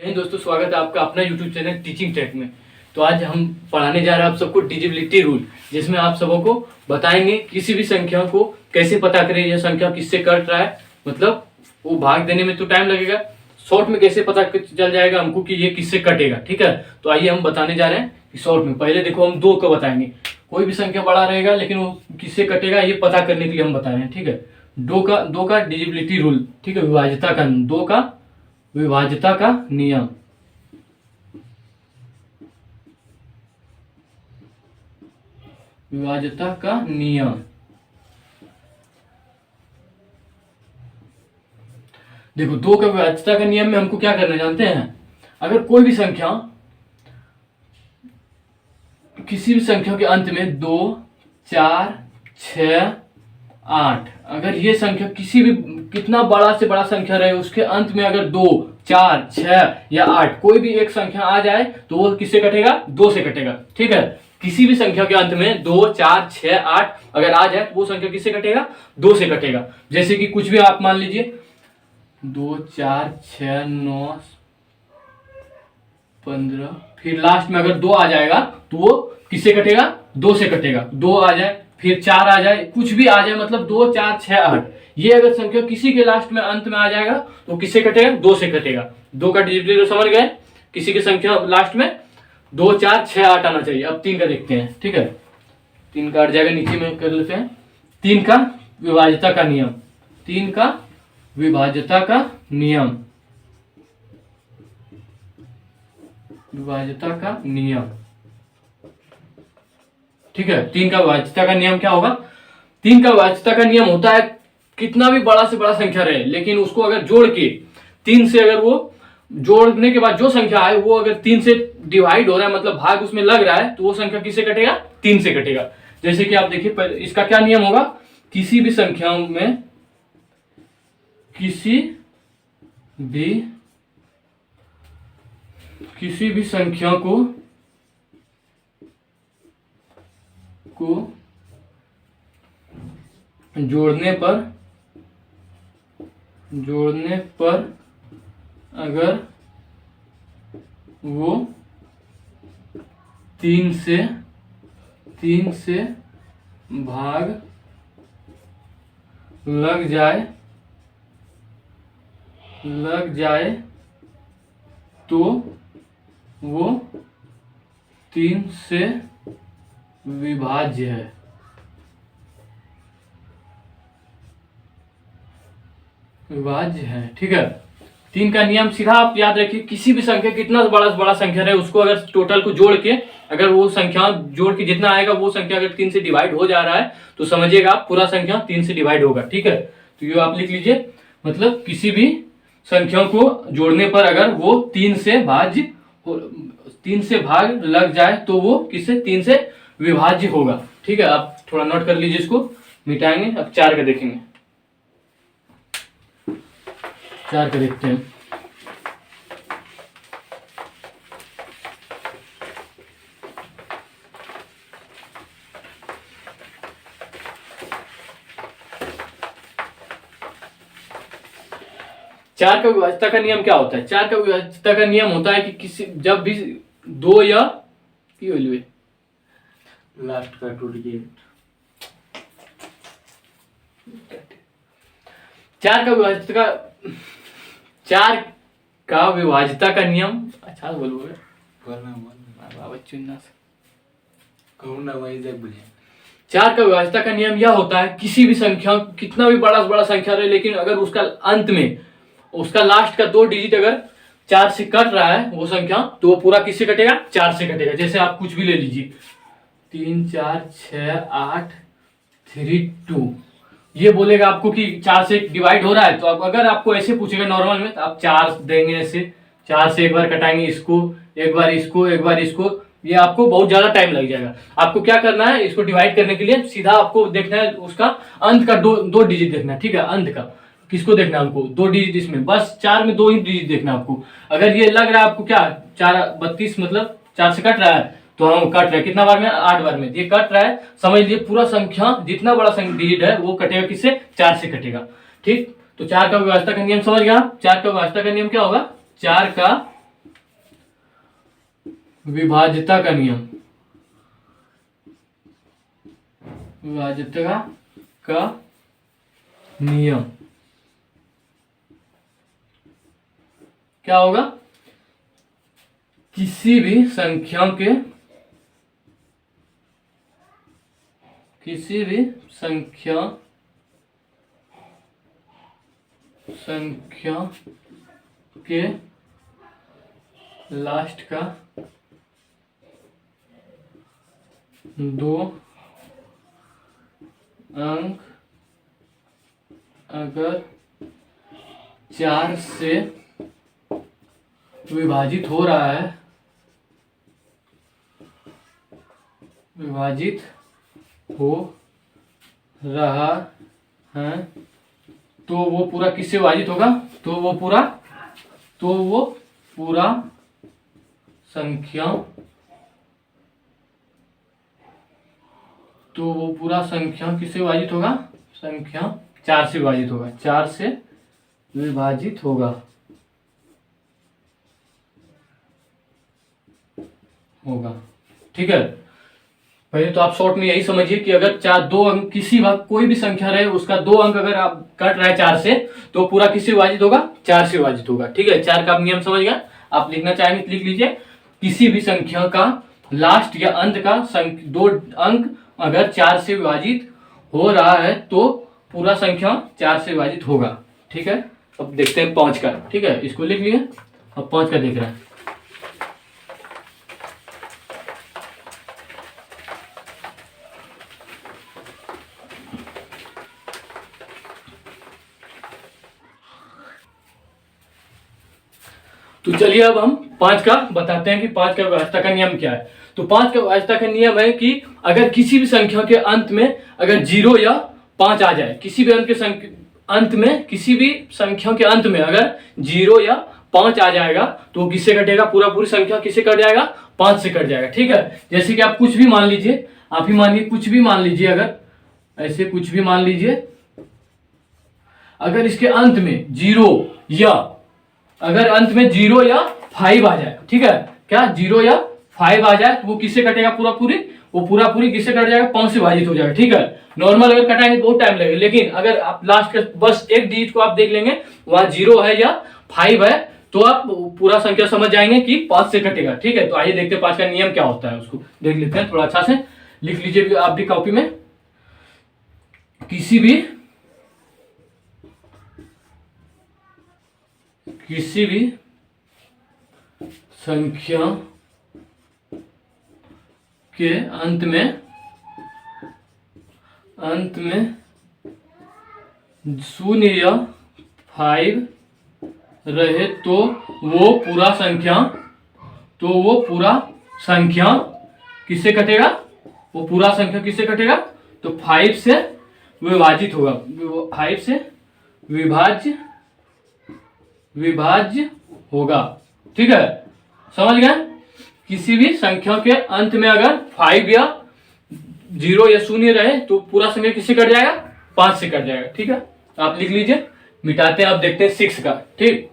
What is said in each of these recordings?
जय दोस्तों, स्वागत है आपका अपना YouTube चैनल टीचिंग टेक में। तो आज हम पढ़ाने जा रहे हैं आप सबको डिजिबिलिटी रूल, जिसमें आप सबों को बताएंगे किसी भी संख्या को कैसे पता करें, यह संख्या किससे कट रहा है। मतलब वो भाग देने में तो टाइम लगेगा, शॉर्ट में कैसे पता चल जाएगा हमको कि ये किससे कटेगा। ठीक है, तो आइए हम बताने जा रहे हैं कि शॉर्ट में पहले देखो हम 2 को बताएंगे। कोई भी संख्या बड़ा रहेगा लेकिन वो किससे कटेगा ये पता करने के लिए हम बता रहे हैं। ठीक है, 2 का डिजिबिलिटी रूल। ठीक है, विभाज्यता का 2 का विभाज्यता का नियम। विभाज्यता का नियम देखो, 2 का विभाज्यता का नियम में हमको क्या करना जानते हैं। अगर कोई भी संख्या किसी भी संख्या के अंत में 2, 4, 6, 8, अगर ये संख्या किसी भी कितना बड़ा से बड़ा संख्या रहे उसके अंत में अगर 2, 4, 6 या 8 कोई भी एक संख्या आ जाए तो वो किससे कटेगा? 2 से कटेगा। ठीक है, किसी भी संख्या के अंत में 2, 4, 6, 8 अगर आ जाए तो वो संख्या किससे कटेगा? 2 से कटेगा। जैसे कि कुछ भी आप मान लीजिए 2, 4, 6, 9, 15, फिर लास्ट में अगर 2 आ जाएगा तो वो किससे कटेगा? 2 से कटेगा। 2 आ जाए फिर 4 आ जाए, कुछ भी आ जाए, मतलब 2, 4, 6, 8 ये अगर संख्या किसी के लास्ट में अंत में आ जाएगा तो किससे कटेगा? 2 से कटेगा। 2 का डिजिबिलिटी समझ गए। किसी की संख्या लास्ट में 2, 4, 6, 8 आना चाहिए। अब 3 का देखते हैं। ठीक है, 3 का हट जाएगा, नीचे में कर लेते हैं। 3 का विभाज्यता का नियम। 3 का विभाज्यता का नियम। विभाज्यता का नियम। ठीक है, 3 का विभाज्यता का नियम क्या होगा? 3 का विभाज्यता का नियम होता है कितना भी बड़ा से बड़ा संख्या रहे लेकिन उसको अगर जोड़ के 3 से, अगर वो जोड़ने के बाद जो संख्या आए वो अगर 3 से डिवाइड हो रहा है, मतलब भाग उसमें लग रहा है, तो वो संख्या किससे कटेगा? 3 से कटेगा। जैसे कि आप देखिए, इसका क्या नियम होगा? किसी भी संख्या में किसी भी संख्या को जोड़ने पर अगर वो 3 से भाग लग जाए तो वो 3 से विभाज्य है। विभाज्य है। ठीक है, 3 का नियम सीधा आप याद रखिए, किसी भी संख्या कितना बड़ा संख्या रहे उसको अगर टोटल को जोड़ के, अगर वो संख्या जोड़ के जितना आएगा वो संख्या अगर 3 से डिवाइड हो जा रहा है तो समझिएगा आप पूरा संख्या 3 से डिवाइड होगा। ठीक है, तो ये आप लिख लीजिए, मतलब किसी भी संख्या को जोड़ने पर अगर वो 3 से भाग लग जाए तो वो किससे? 3 से विभाज्य होगा। ठीक है, आप थोड़ा नोट कर लीजिए, इसको मिटाएंगे। अब 4 का देखेंगे। 4 का देखते हैं। चार का विभाज्यता का नियम क्या होता है? 4 का विभाज्यता का नियम होता है कि किसी जब भी 2 या लास्ट का टूट गया। 4 का विभाज्यता का नियम, अच्छा बोलोगे बाबा चुनना से कहूँ ना वही जब बोले। 4 का विभाज्यता का नियम यह होता है किसी भी संख्या कितना भी बड़ा संख्या रहे लेकिन अगर उसका अंत में उसका लास्ट का 2 डिजिट अगर 4 से कट रहा है वो संख्या, तो वो पूरा किससे कटेगा? 4 से कटेगा। जैसे आप कुछ भी ले लीजिए, 3, 4, 6, 8, 3, 2 ये बोलेगा आपको कि 4 से डिवाइड हो रहा है। तो अब अगर आपको ऐसे पूछेगा नॉर्मल में तो आप 4 देंगे, ऐसे 4 से एक बार कटाएंगे, इसको एक बार, इसको, ये आपको बहुत ज्यादा टाइम लग जाएगा। आपको क्या करना है, इसको डिवाइड करने के लिए सीधा आपको देखना है उसका अंत का 2 डिजिट देखना है। ठीक है, अंत का किसको देखना है हमको? 2 डिजिट, इसमें बस 4 में 2 ही डिजिट देखना है आपको। अगर ये लग रहा है आपको क्या 4, 32 मतलब 4 से कट रहा है तो हम कट रहे हैं कितना बार में? 8 बार में। ये कट रहा है, समझ लीजिए पूरा संख्या जितना बड़ा डिजिट है वो कटेगा किससे? 4 से कटेगा। ठीक, तो 4 का विभाज्यता का नियम समझ गया। 4 का विभाज्यता का नियम क्या होगा? 4 का विभाज्यता का नियम, विभाज्यता का नियम क्या होगा? किसी भी संख्या के, किसी भी संख्या के लास्ट का 2 अंक अगर 4 से विभाजित हो रहा है, विभाजित हो रहा है, तो वो पूरा किससे विभाजित होगा? तो वो पूरा संख्या, तो वो पूरा संख्या किससे विभाजित होगा? संख्या 4 से विभाजित होगा, 4 से विभाजित होगा, ठीक है। पहले तो आप शॉर्ट में यही समझिए कि अगर 2 अंक किसी वक्त कोई भी संख्या रहे, उसका 2 अंक अगर आप कट रहा है 4 से, तो पूरा किससे विभाजित होगा? 4 से विभाजित होगा, ठीक है। 4 का आप नियम समझ गए। आप लिखना चाहेंगे तो लिख लीजिए, किसी भी संख्या का लास्ट या अंत का 2 अंक अगर 4 से विभाजित हो रहा है, तो पूरा संख्या 4 से विभाजित होगा, ठीक है। अब देखते हैं 5 का, ठीक है, इसको लिख लिए। अब 5 का देख रहे हैं। तो चलिए अब हम 5 का बताते हैं कि 5 का विभाज्यता का नियम क्या है। तो 5 का विभाज्यता का नियम है कि अगर किसी भी संख्या के अंत में अगर 0 या 5 आ जाए, किसी भी अंत में किसी भी संख्या के अंत में अगर 0 या 5 आ जाएगा, तो किससे कटेगा? पूरी संख्या किससे कट जाएगा? 5 से कट जाएगा, ठीक है। जैसे कि आप कुछ भी मान लीजिए, आप ही मानिए कुछ भी मान लीजिए, अगर ऐसे कुछ भी मान लीजिए, अगर इसके अंत में 0 या अगर अंत में 0 या 5 आ जाए, ठीक है, क्या 0 या 5 आ जाए, तो वो किससे कटेगा? पूरी किससे कट जाएगा? 5 से विभाजित हो जाएगा, ठीक है। नॉर्मल अगर कटाएंगे तो बहुत टाइम लगेगा, लेकिन अगर आप लास्ट के बस एक डिजिट को आप देख लेंगे, वहां 0 है या 5 है, तो आप पूरा संख्या समझ जाएंगे कि 5 से कटेगा, ठीक है। तो आइए देखते हैं 5 का नियम क्या होता है, उसको देख लेते हैं। थोड़ा अच्छा से लिख लीजिए आप भी कॉपी में। किसी भी संख्या के अंत में 0 या 5 रहे, तो वो पूरा संख्या किससे कटेगा? वो पूरा संख्या किससे कटेगा? तो 5 से विभाजित होगा, 5 से विभाज्य होगा, ठीक है। समझ गए? किसी भी संख्या के अंत में अगर 5 या 0 या 0 रहे, तो पूरा संख्या किससे कट जाएगा? 5 से कट जाएगा, ठीक है। आप लिख लीजिए, मिटाते हैं। अब देखते हैं 6 का, ठीक।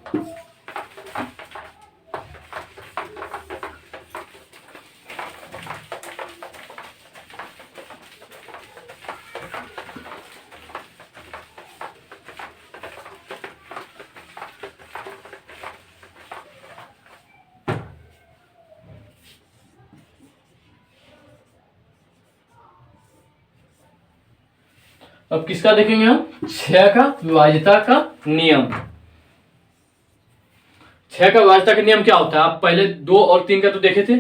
अब किसका देखेंगे हम? 6 का विभाज्यता का नियम। 6 का विभाज्यता का नियम क्या होता है? आप पहले 2 और 3 का तो देखे थे।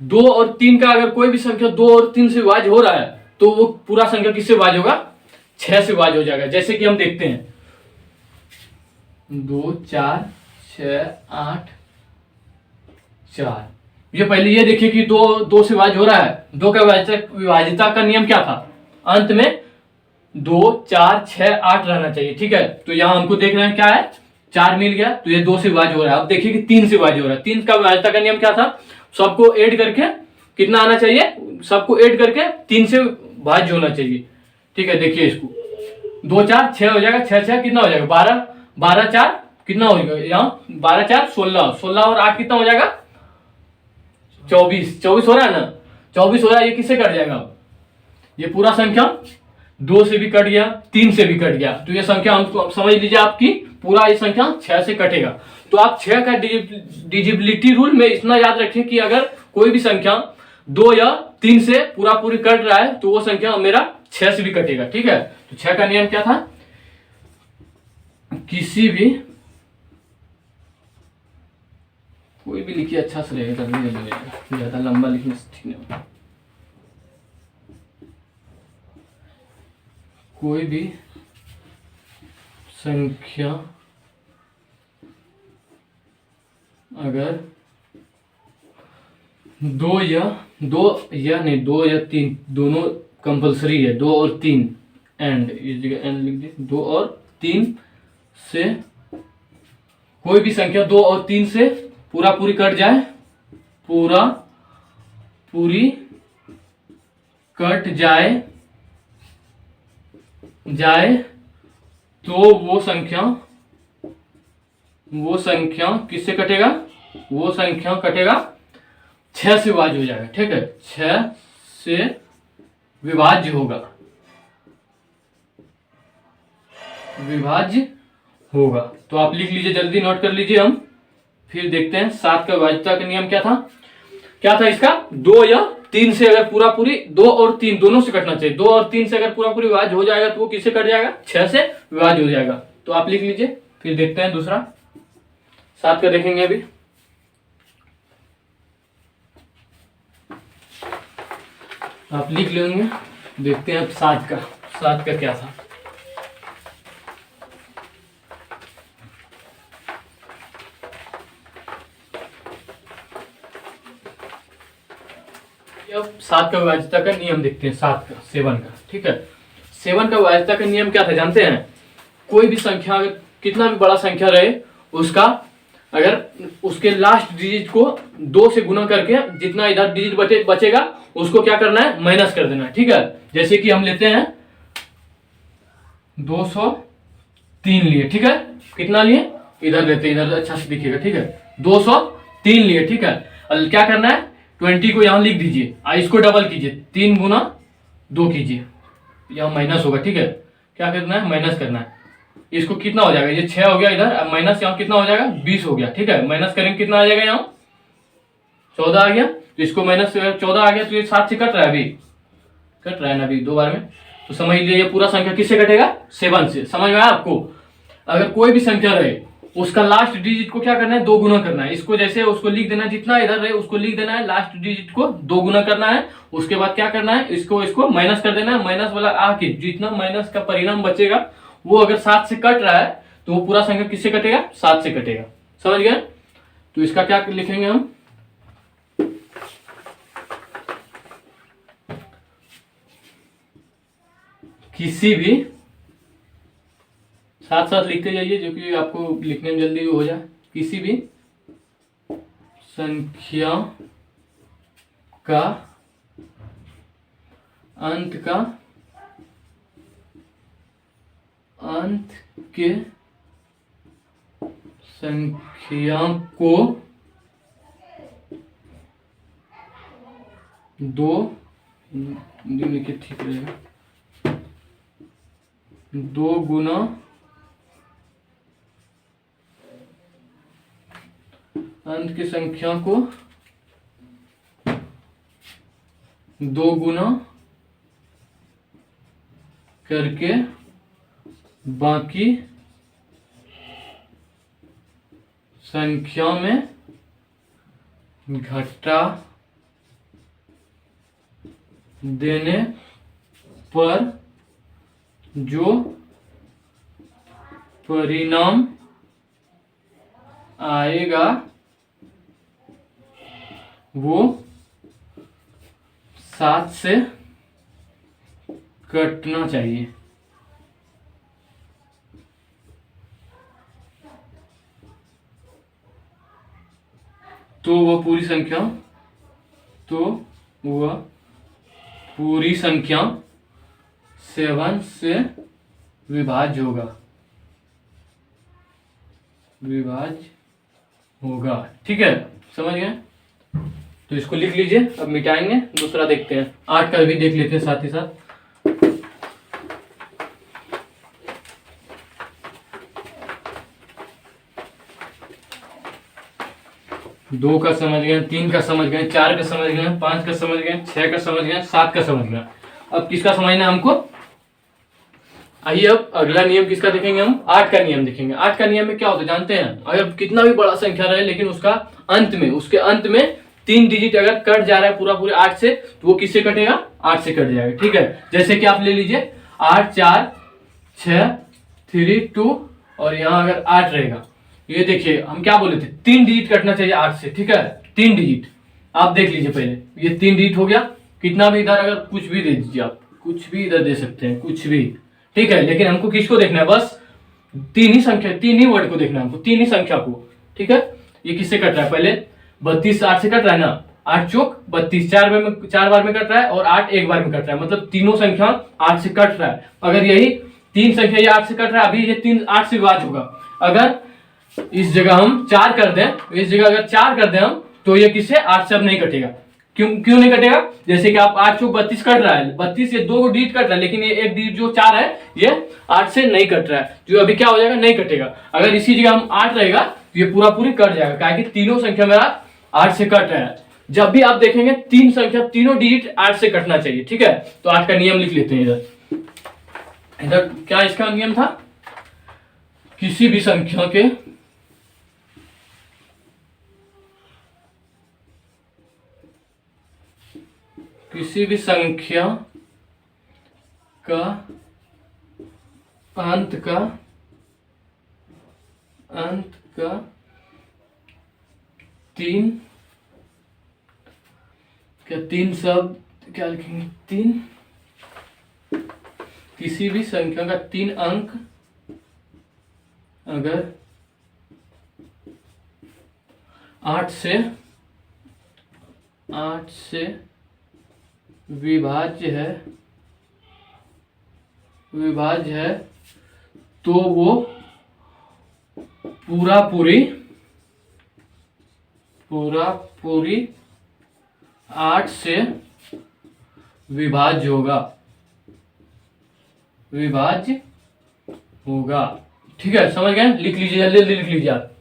2 और 3 का अगर कोई भी संख्या 2 और 3 से विभाज्य हो रहा है, तो वो पूरा संख्या किससे विभाज्य होगा? 6 से विभाज्य हो जाएगा। जैसे कि हम देखते हैं 2 4 6 8 4। ये पहले ये देखिए कि 2 से विभाज्य हो रहा है। 2 का विभाज्यता का नियम क्या था? अंत में 2 4 6 8 रहना चाहिए, ठीक है। तो यहाँ हमको देख रहे हैं क्या है? 4 मिल गया, तो ये 2 से विभाज्य हो रहा है। अब देखिए कि 3 से विभाज्य हो रहा है। 3 का विभाज्यता का नियम क्या था? सबको ऐड करके कितना आना चाहिए? सबको ऐड करके 3 से विभाज्य होना चाहिए, ठीक है। देखिए इसको 2 4 6 हो जाएगा, 6 6 कितना हो जाएगा? 12 12 4 कितना हो जाएगा? यहाँ 12 4 16 16 और 8 कितना हो जाएगा? 24 24 हो रहा है ना, 24 हो रहा है, ये किससे कट जाएगा अब? ये पूरा संख्या 2 से भी कट गया, 3 से भी कट गया, तो ये संख्या हमको अब समझ लीजिए आपकी पूरा ये संख्या 6 से कटेगा। तो आप 6 का डिजिबिलिटी रूल में इतना याद रखें कि अगर कोई भी संख्या 2 या 3 से पूरा पूरी कट रहा है तो वो संख्या मेरा 6 से भी कटेगा। ठीक है, तो 6 का नियम क्या था? किसी भी, कोई भी लिखिए अच्छा से रहेगा, जल्दी जल्दी रहेगा, ज्यादा लंबा लिखने से ठीक नहीं होगा। कोई भी संख्या अगर 2 या नहीं 2 या 3 दोनों कंपलसरी है, 2 और 3 एंड, इस जगह एंड लिख दिए, 2 और 3 से कोई भी संख्या 2 और 3 से पूरा पूरी कट जाए, पूरा पूरी कट जाए तो वो संख्या किससे कटेगा? वो संख्या कटेगा 6 से विभाज्य हो जाएगा। ठीक है, 6 से विभाज्य होगा। तो आप लिख लीजिए, जल्दी नोट कर लीजिए, हम फिर देखते हैं 7 का विभाज्यता का नियम क्या था इसका? 2 या 3 से अगर पूरा पूरी, 2 और 3 दोनों से कटना चाहिए, 2 और 3 से अगर पूरा पूरी विभाज्य हो जाएगा तो वो किससे कट जाएगा? 6 से विभाज्य हो जाएगा। तो आप लिख लीजिए, फिर देखते हैं दूसरा 7 का देखेंगे अभी। आप लिख लेंगे, देखते हैं अब 7 का क्या था। अब 7 का विभाज्यता का नियम देखते हैं, 7 का। ठीक है, 7 का विभाज्यता का नियम क्या था जानते हैं? कोई भी संख्या, कितना भी बड़ा संख्या रहे, उसका अगर उसके लास्ट डिजिट को 2 से गुना करके जितना इधर डिजिट बचेगा उसको क्या करना है? माइनस कर देना है। ठीक है, जैसे कि हम लेते हैं 203 लिए। ठीक है, कितना लिए? इधर लेते हैं, इधर अच्छा से दिखेगा। ठीक है, 203 लिए। ठीक है, अब क्या करना है? 20 को यहाँ लिख दीजिए और इसको डबल कीजिए, 3 गुना 2 कीजिए, यहाँ माइनस होगा। ठीक है, क्या करना है? माइनस करना है। इसको कितना हो जाएगा? ये 6 हो गया इधर, अब माइनस यहाँ कितना हो जाएगा? 20 हो गया। ठीक है, माइनस करेंगे कितना आ जाएगा? यहाँ 14 आ गया। तो इसको माइनस 14 आ गया, तो ये 7 से कट रहा है, अभी कट रहा है ना अभी 2 बार में। तो समझ लीजिए ये पूरा संख्या किससे कटेगा? 7 से। समझ में आया आपको? अगर कोई भी संख्या रहे उसका लास्ट डिजिट को क्या करना है? 2 गुना करना है। इसको जैसे उसको लिख देना है, जितना इधर रहे उसको लिख देना है, लास्ट डिजिट को 2 गुना करना है। उसके बाद क्या करना है? इसको माइनस कर देना है। माइनस वाला आके जितना माइनस का परिणाम बचेगा वो अगर 7 से कट रहा है तो वो पूरा संख्या किससे कटेगा? 7 से कटेगा। समझ गए? तो इसका क्या लिखेंगे हम? किसी भी, साथ साथ लिखते जाइए जो कि आपको लिखने में जल्दी हो जाए। किसी भी संख्या का अंत के संख्या को 2 लिखे ठीक रहेगा, 2 गुना अंत की संख्या को 2 गुना करके बाकी संख्या में घटा देने पर जो परिणाम आएगा वो 7 से कटना चाहिए। तो वह पूरी संख्या 7 से विभाज्य होगा। ठीक है, समझ गए? तो इसको लिख लीजिए, अब मिटाएंगे, दूसरा देखते हैं। 8 का भी देख लेते हैं साथ ही साथ। 2 का समझ गए, 3 का समझ गए, 4 का समझ गए, 5 का समझ गए, 6 का समझ गए, 7 का समझ गए। अब किसका समझना है हमको? आइए अब अगला नियम किसका देखेंगे हम? 8 का नियम देखेंगे। 8 का नियम में क्या होता है जानते हैं? अगर कितना भी बड़ा संख्या रहे लेकिन उसके अंत में 3 डिजिट अगर कट जा रहा है पूरा पूरे 8 से, तो वो किससे कटेगा? 8 से कट जाएगा। ठीक है, जैसे कि आप ले लीजिए 8 4 6 3 2 और यहाँ अगर 8 रहेगा, ये देखिए हम क्या बोले थे, 3 डिजिट कटना चाहिए 8 से। ठीक है, 3 डिजिट आप देख लीजिए पहले, ये 3 डिजिट हो गया। कितना भी इधर अगर कुछ भी दे दीजिए, आप कुछ भी इधर दे सकते हैं, कुछ भी। ठीक है, लेकिन हमको किसको देखना है? बस 3 ही संख्या, 3 ही वर्ड को देखना है हमको, 3 ही संख्या को। ठीक है, ये किससे कट रहा है? पहले 32 8 से कट रहा है ना, 8 चौक 32, 4 बार में कट रहा है और 8 एक बार में कट रहा है, मतलब तीनों संख्या 8 से कट रहा है। अगर यही 3 संख्या ये 8 से कट रहा है, अभी ये 3 8 से विभाज्य होगा। अगर इस जगह हम 4 कर दें, इस जगह अगर 4 कर दें हम, तो ये किससे? 8 से अब नहीं कटेगा। क्यों नहीं कटेगा? जैसे कि आप 8 चौक 32 कट रहा है, 32 ये 2 डिजिट कट रहा है, लेकिन ये एक डिजिट जो 4 है ये 8 से नहीं कट रहा है, जो अभी क्या हो जाएगा? नहीं कटेगा। अगर इसी जगह हम 8 रहेगा तो ये पूरा पूरी कट जाएगा, क्या कि तीनों संख्या मेरा 8 से कट रहा है। जब भी आप देखेंगे 3 संख्या तीनों डिजिट 8 से कटना चाहिए। ठीक है, तो 8 का नियम लिख लेते हैं इधर क्या इसका नियम था? किसी भी संख्या के अंत का 3 शब्द क्या लिखेंगे? 3, किसी भी संख्या का 3 अंक अगर 8 से विभाज्य है तो वो पूरा पूरी 8 से विभाज्य होगा। ठीक है, समझ गए? लिख लीजिए, जल्दी लिख लीजिए आप।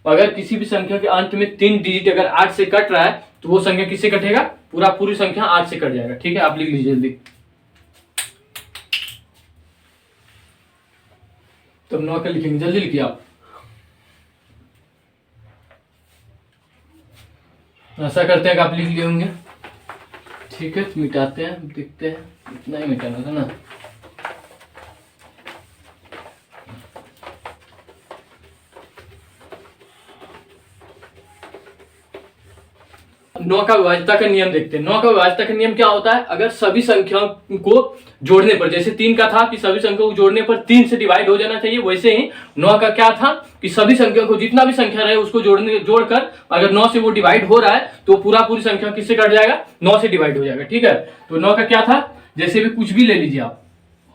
अगर किसी भी संख्या के अंत में 3 डिजिट अगर 8 से कट रहा है, तो वो संख्या किससे कटेगा? पूरी संख्या 8 से कट जाएगा। ठीक है, आप लिख लीजिए जल्दी। तब 9 का लिखेंगे, जल्दी लिखिए आप। ऐसा करते हैं कि आप लिख लिए होंगे। ठीक है, तो मिटाते हैं, देखते हैं। इतना ही मिटाना था ना। नौ का विभाज्यता का नियम देखते हैं। 9 का विभाज्यता का नियम क्या होता है? अगर सभी संख्याओं को जोड़ने पर, जैसे 3 का था कि सभी संख्याओं को जोड़ने पर 3 से डिवाइड हो जाना चाहिए, वैसे ही 9 का क्या था कि सभी संख्याओं को, जितना भी संख्या रहे उसको जोड़कर अगर 9 से वो डिवाइड हो रहा है तो पूरी संख्या किससे कट जाएगा? 9 से डिवाइड हो जाएगा। ठीक है, तो 9 का क्या था? जैसे भी कुछ भी ले लीजिए आप,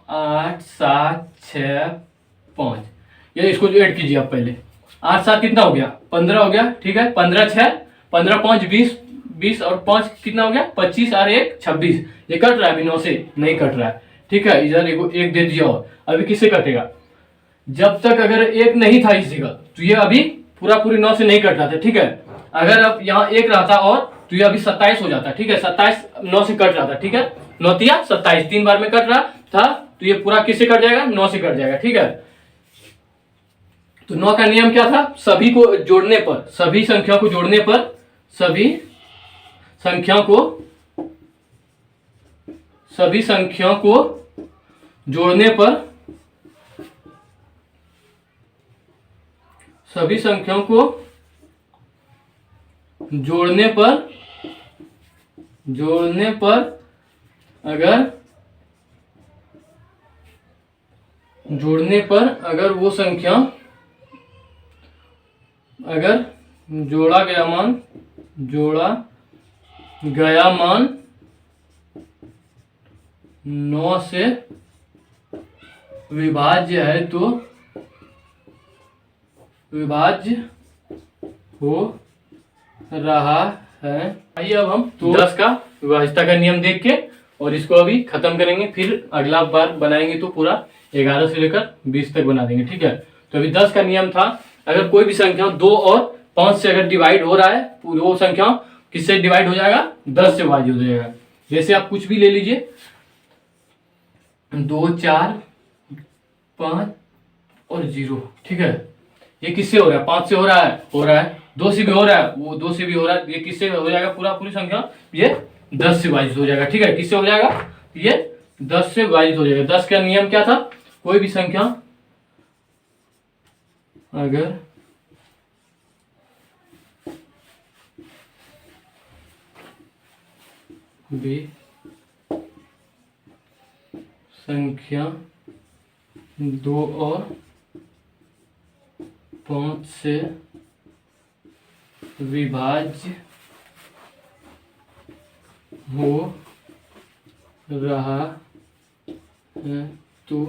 8 7 6 5, ये इसको ऐड कीजिए आप पहले। 8 7 कितना हो गया? 15 हो गया। ठीक है, 15 6 15 5 20 और 5 कितना हो गया? 25 और 1 26। ये कट रहा है अभी 9 से नहीं कट रहा है। ठीक है, इधर एक दे दिया और अभी किससे कटेगा? जब तक अगर 1 नहीं था इस जगह, तो ये अभी पूरी 9 से नहीं कट रहा था। ठीक है, अगर अब यहाँ 1 रहता और तो ये अभी 27 हो जाता। ठीक है, 27 9 से कट रहा था। ठीक है, 9 तिया 27, 3 बार में कट रहा था, तो ये पूरा किससे कट जाएगा? 9 से कट जाएगा। ठीक है, तो 9 का नियम क्या था? सभी संख्या को जोड़ने पर सभी संख्याओं को जोड़ने पर अगर वो संख्या अगर जोड़ा गया मान 9 से विभाज्य है तो विभाज्य हो रहा है। आइए अब हम 10 का विभाज्यता का नियम देख के और इसको अभी खत्म करेंगे, फिर अगला बार बनाएंगे तो पूरा 11 से लेकर 20 तक बना देंगे, ठीक है। तो अभी 10 का नियम था, अगर कोई भी संख्या 2 और 5 से अगर डिवाइड हो रहा है, वो संख्या किससे डिवाइड हो जाएगा, 10 से विभाजित हो जाएगा। जैसे आप कुछ भी ले लीजिए, 2, 4, 5 और 0, ठीक है। ये किससे हो रहा है, 5 से हो रहा है 2 से भी हो रहा है, वो 2 से भी हो रहा है। ये किससे हो जाएगा, पूरी संख्या ये 10 से विभाजित हो जाएगा, ठीक है। किससे हो जाएगा, ये 10 से विभाजित हो जाएगा। 10 का नियम क्या था, कोई भी संख्या अगर भी संख्या 2 और 5 से विभाज्य हो रहा है तो